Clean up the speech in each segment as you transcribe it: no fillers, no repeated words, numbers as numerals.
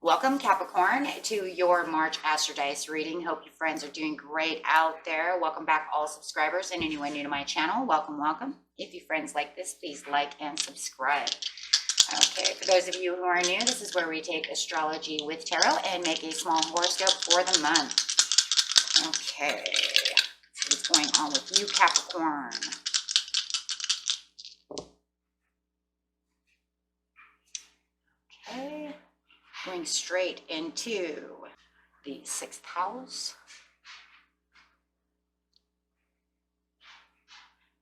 Welcome, Capricorn, to your March Astrodice reading. Hope you friends are doing great out there. Welcome back, all subscribers, and anyone new to my channel. Welcome, welcome. If you friends like this, please like and subscribe. Okay, for those of you who are new, this is where we take astrology with tarot and make a small horoscope for the month. Okay, let's see what's going on with you, Capricorn. Okay. Going straight into the 6th house.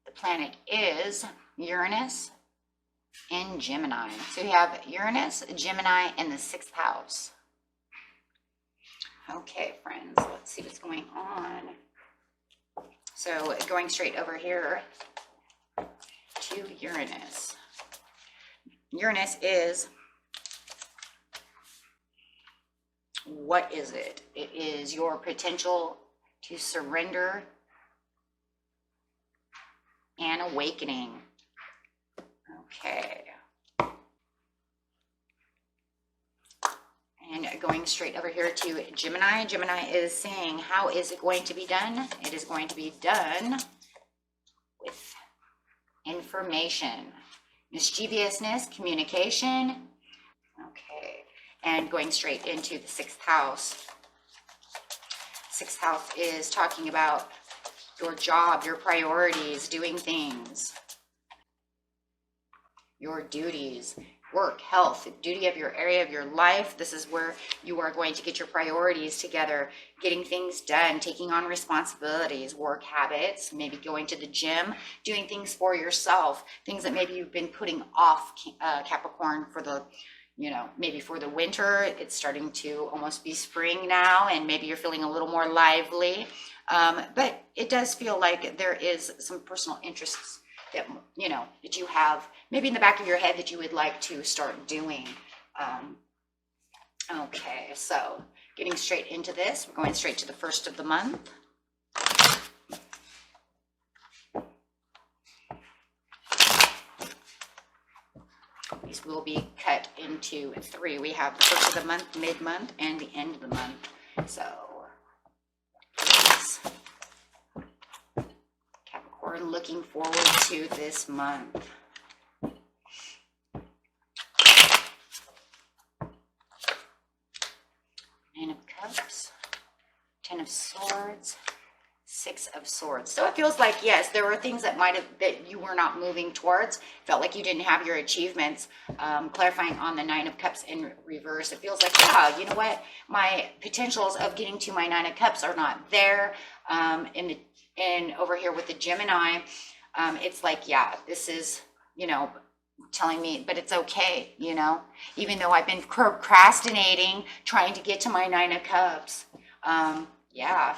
The planet is Uranus in Gemini. So you have Uranus, Gemini, in the 6th house. Okay, friends, let's see what's going on. So going straight over here to Uranus. Uranus is... what is it? It is your potential to surrender and awakening. Okay. And going straight over here to Gemini. Gemini is saying, how is it going to be done? It is going to be done with information, mischievousness, communication. Okay. And going straight into the 6th house. 6th house is talking about your job, your priorities, doing things, your duties, work, health, duty of your area of your life. This is where you are going to get your priorities together, getting things done, taking on responsibilities, work habits, maybe going to the gym, doing things for yourself, things that maybe you've been putting off, Capricorn, for the maybe for the winter. It's starting to almost be spring now, and maybe you're feeling a little more lively. But it does feel like there is some personal interests that, that you have maybe in the back of your head that you would like to start doing. Okay, so getting straight into this, we're going straight to the 1st of the month. These will be cut into 3. We have the 1st of the month, mid-month, and the end of the month. So, Capricorn, looking forward to this month. Nine of Cups, 10 of Swords, 6 of Swords. So it feels like, yes, there were things that that you were not moving towards. Felt like you didn't have your achievements. Clarifying on the 9 of Cups in reverse. It feels like, yeah, you know what? My potentials of getting to my 9 of Cups are not there. And over here with the Gemini, it's like, yeah, this is, telling me, but it's okay, even though I've been procrastinating, trying to get to my 9 of Cups. Yeah.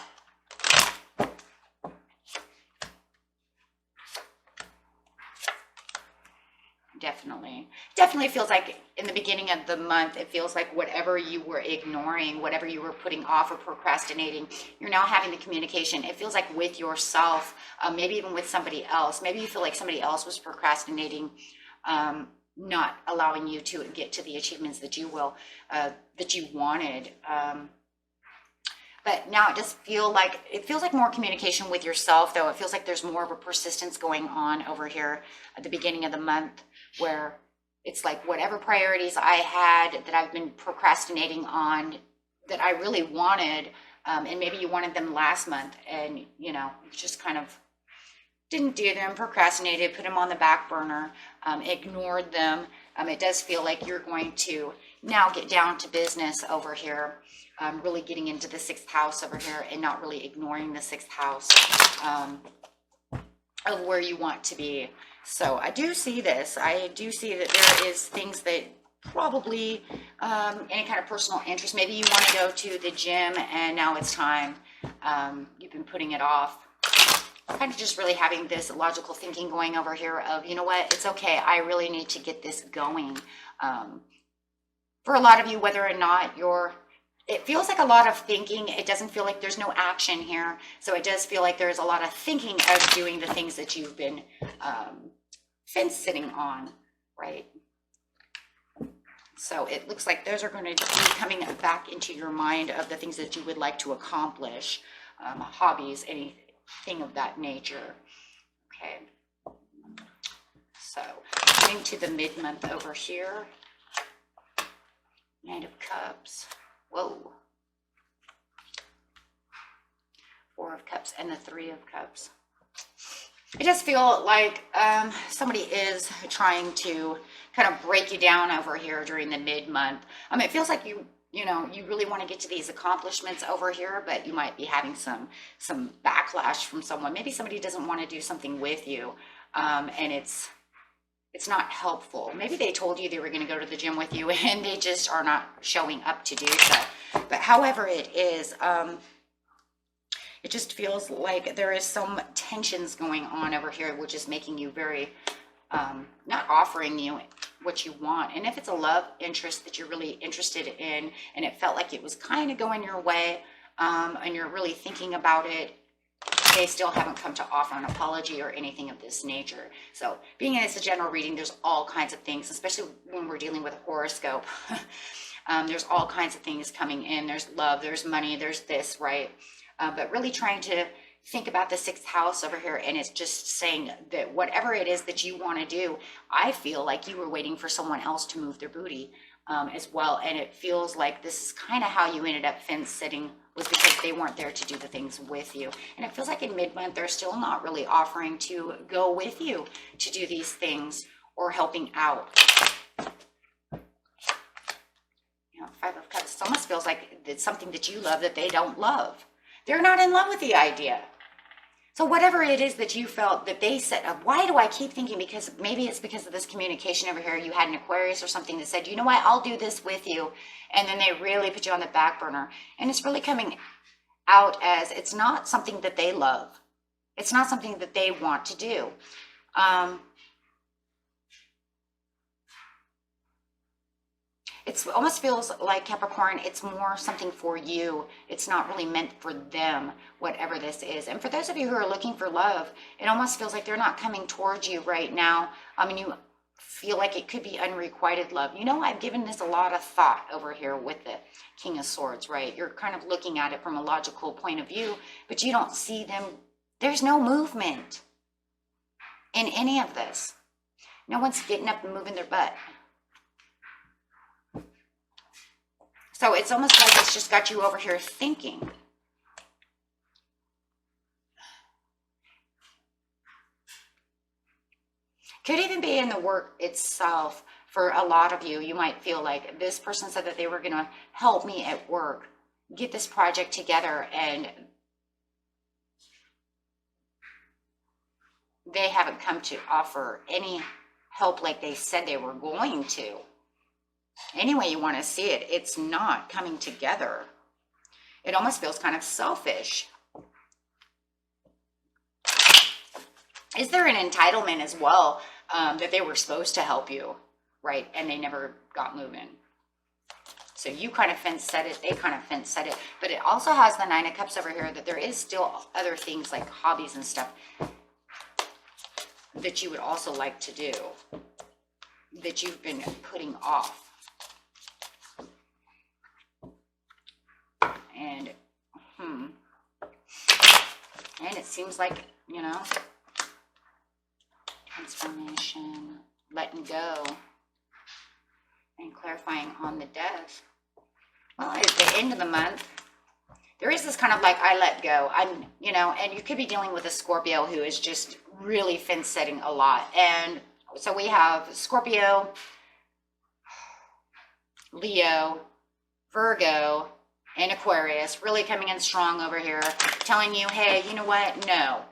Definitely feels like in the beginning of the month, it feels like whatever you were ignoring, whatever you were putting off or procrastinating, you're now having the communication. It feels like with yourself, maybe even with somebody else. Maybe you feel like somebody else was procrastinating, not allowing you to get to the achievements that you wanted. But now it just feels like more communication with yourself, though. It feels like there's more of a persistence going on over here at the beginning of the month, where it's like whatever priorities I had that I've been procrastinating on that I really wanted, and maybe you wanted them last month, and just kind of didn't do them, procrastinated, put them on the back burner, ignored them. It does feel like you're going to now get down to business over here, really getting into the 6th house over here and not really ignoring the 6th house of where you want to be. So I do see this. I do see that there is things that probably any kind of personal interest. Maybe you want to go to the gym and now it's time. You've been putting it off. Kind of just really having this logical thinking going over here of, you know what, it's okay. I really need to get this going. For a lot of you, whether or not it feels like a lot of thinking. It doesn't feel like there's no action here. So it does feel like there's a lot of thinking of doing the things that you've been fence sitting on, right? So it looks like those are going to be coming back into your mind of the things that you would like to accomplish, hobbies, anything of that nature. Okay. So going to the mid-month over here. Knight of Cups. Whoa. Four of Cups and the Three of Cups. I just feel like somebody is trying to kind of break you down over here during the mid-month. It feels like you really want to get to these accomplishments over here, but you might be having some backlash from someone. Maybe somebody doesn't want to do something with you, and it's not helpful. Maybe they told you they were going to go to the gym with you, and they just are not showing up to do so. But however it is, it just feels like there is some tensions going on over here, which is making you very, not offering you what you want. And if it's a love interest that you're really interested in, and it felt like it was kind of going your way, and you're really thinking about it, they still haven't come to offer an apology or anything of this nature. So being in it's a general reading, there's all kinds of things, especially when we're dealing with a horoscope. There's all kinds of things coming in. There's love, there's money, there's this, right? But really trying to think about the sixth house over here, and it's just saying that whatever it is that you want to do, I feel like you were waiting for someone else to move their booty as well. And it feels like this is kind of how you ended up fence sitting, was because they weren't there to do the things with you. And it feels like in mid-month, they're still not really offering to go with you to do these things or helping out. Five of Cups. It almost feels like it's something that you love that they don't love. They're not in love with the idea. So whatever it is that you felt that they said, why do I keep thinking? Because maybe it's because of this communication over here. You had an Aquarius or something that said, you know what, I'll do this with you. And then they really put you on the back burner. And it's really coming out as it's not something that they love. It's not something that they want to do. It almost feels like, Capricorn, it's more something for you. It's not really meant for them, whatever this is. And for those of you who are looking for love, it almost feels like they're not coming towards you right now. You feel like it could be unrequited love. I've given this a lot of thought over here with the King of Swords, right? You're kind of looking at it from a logical point of view, but you don't see them. There's no movement in any of this. No one's getting up and moving their butt. So it's almost like it's just got you over here thinking. Could even be in the work itself. For a lot of you, you might feel like this person said that they were going to help me at work, get this project together, and they haven't come to offer any help like they said they were going to. Any way you want to see it, it's not coming together. It almost feels kind of selfish. Is there an entitlement as well, that they were supposed to help you, right? And they never got moving. So you kind of fence set it, they kind of fence set it. But it also has the Nine of Cups over here, that there is still other things like hobbies and stuff that you would also like to do, that you've been putting off. And, and it seems like, transformation, letting go, and clarifying on the death. Well, at the end of the month, there is this kind of like, I let go. And you could be dealing with a Scorpio who is just really fence setting a lot. And so we have Scorpio, Leo, Virgo, and Aquarius really coming in strong over here, telling you, hey, you know what? No.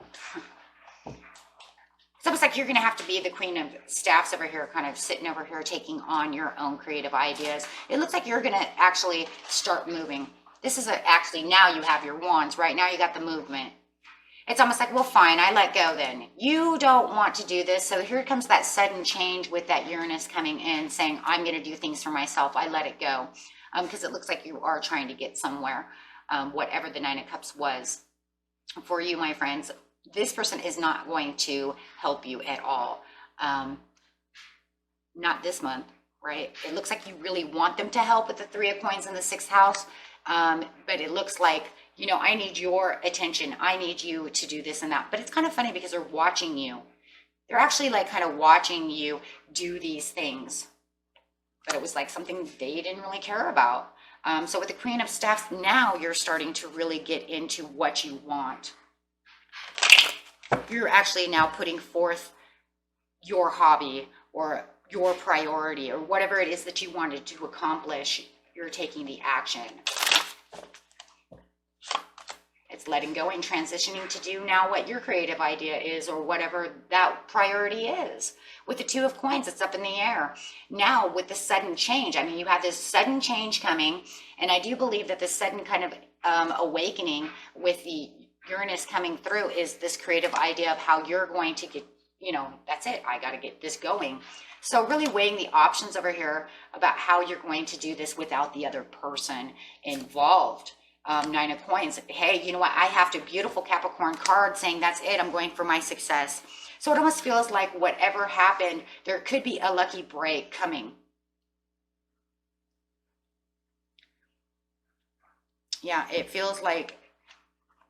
It's almost like you're going to have to be the Queen of Staffs over here, kind of sitting over here, taking on your own creative ideas. It looks like you're going to actually start moving. This is actually, now you have your wands, right? Now you got the movement. It's almost like, well, fine, I let go then. You don't want to do this. So here comes that sudden change with that Uranus coming in, saying, I'm going to do things for myself. I let it go. Because it looks like you are trying to get somewhere, whatever the Nine of Cups was for you, my friends. This person is not going to help you at all. Not this month right? It looks like you really want them to help with the Three of Coins in the 6th house. But it looks like, you know, I need your attention. I need you to do this and that. But it's kind of funny because they're watching you. They're actually like kind of watching you do these things. But it was like something they didn't really care about. So with the Queen of Staffs, now you're starting to really get into what you want. You're actually now putting forth your hobby or your priority or whatever it is that you wanted to accomplish. You're taking the action. It's letting go and transitioning to do now what your creative idea is or whatever that priority is. With the Two of Coins, it's up in the air. Now with the sudden change, I mean, you have this sudden change coming, and I do believe that this sudden kind of awakening with the Uranus coming through is this creative idea of how you're going to get, you know, that's it, I got to get this going. So really weighing the options over here about how you're going to do this without the other person involved. 9 of Coins. Hey, you know what? I have to, beautiful Capricorn card saying that's it. I'm going for my success. So it almost feels like whatever happened, there could be a lucky break coming. Yeah, it feels like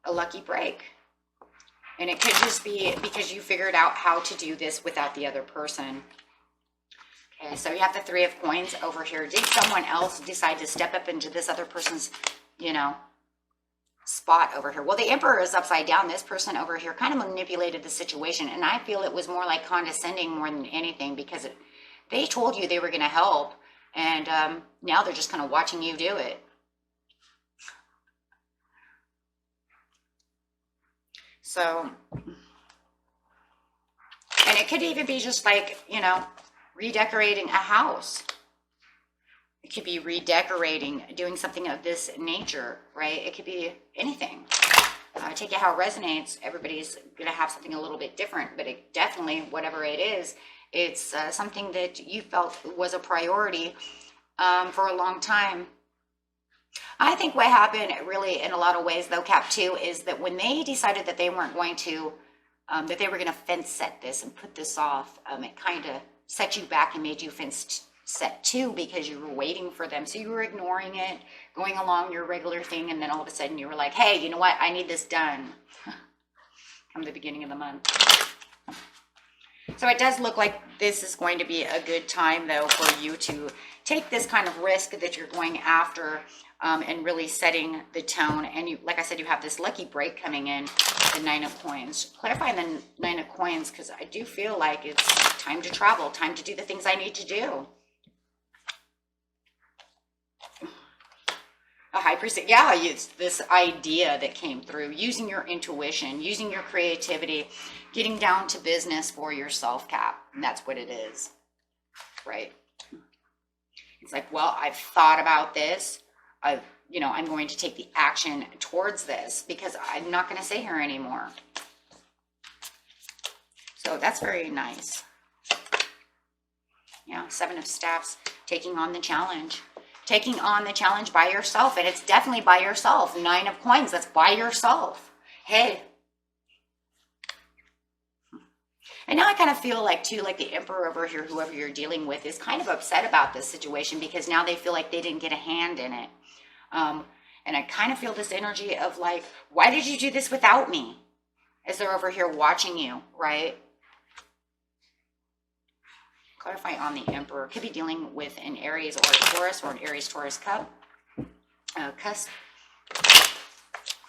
a lucky break. And it could just be because you figured out how to do this without the other person. Okay, so you have the Three of Coins over here. Did someone else decide to step up into this other person's, you know, spot over here? Well, the Emperor is upside down. This person over here kind of manipulated the situation, and I feel it was more like condescending more than anything because they told you they were going to help, and now they're just kind of watching you do it. So, and it could even be just like, you know, redecorating a house. It could be redecorating, doing something of this nature, right? It could be anything. Take it how it resonates. Everybody's going to have something a little bit different, but it definitely, whatever it is, it's something that you felt was a priority for a long time. I think what happened really in a lot of ways, though, Cap 2, is that when they decided that they weren't going to, that they were going to fence set this and put this off, it kind of set you back and made you fence set 2 because you were waiting for them. So you were ignoring it, going along your regular thing, and then all of a sudden you were like, hey, you know what? I need this done come the beginning of the month. So it does look like this is going to be a good time, though, for you to take this kind of risk that you're going after and really setting the tone. And you, like I said, you have this lucky break coming in, the 9 of Coins. Clarifying the 9 of Coins, because I do feel like it's time to travel, time to do the things I need to do. A High Priestess, yeah, it's this idea that came through, using your intuition, using your creativity, getting down to business for yourself, Cap. And that's what it is, right? It's like, well, I've thought about this. You know, I'm going to take the action towards this because I'm not going to stay here anymore. So that's very nice. Yeah, 7 of Staffs, taking on the challenge. Taking on the challenge by yourself, and it's definitely by yourself. 9 of Coins, that's by yourself. Hey. And now I kind of feel like, too, like the Emperor over here, whoever you're dealing with, is kind of upset about this situation because now they feel like they didn't get a hand in it. And I kind of feel this energy of like, why did you do this without me? As they're over here watching you, right? Clarify on the Emperor. Could be dealing with an Aries or a Taurus or an Aries-Taurus cusp.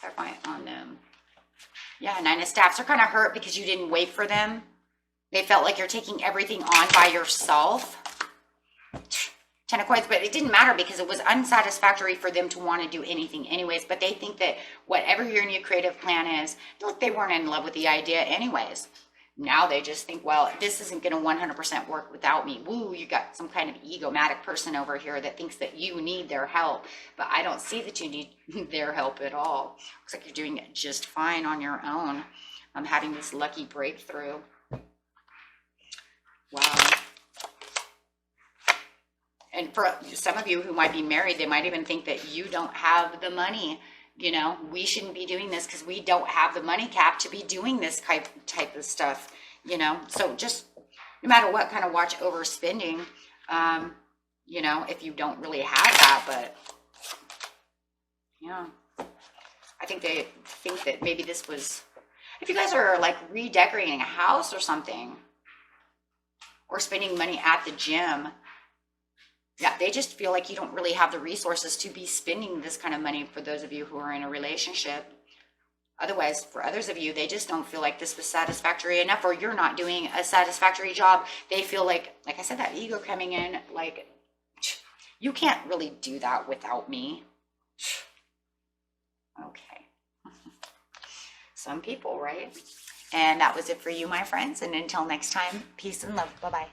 Clarify on them. Yeah, 9 of Staffs. They're kind of hurt because you didn't wait for them. They felt like you're taking everything on by yourself. 10 of Coins, but it didn't matter because it was unsatisfactory for them to want to do anything anyways. But they think that whatever your new creative plan is, look, they weren't in love with the idea anyways. Now they just think, well, this isn't going to 100% work without me. Woo, you got some kind of egomatic person over here that thinks that you need their help. But I don't see that you need their help at all. Looks like you're doing it just fine on your own. I'm having this lucky breakthrough. Wow. And for some of you who might be married, they might even think that you don't have the money. You know, we shouldn't be doing this because we don't have the money, Cap, to be doing this type of stuff, you know. So just no matter what, kind of watch overspending. you know, if you don't really have that. But yeah, I think they think that maybe this was, if you guys are like redecorating a house or something, or spending money at the gym, yeah, they just feel like you don't really have the resources to be spending this kind of money for those of you who are in a relationship. Otherwise, for others of you, they just don't feel like this was satisfactory enough, or you're not doing a satisfactory job. They feel like I said, that ego coming in, like, you can't really do that without me. Okay. Some people, right? And that was it for you, my friends. And until next time, peace and love. Bye-bye.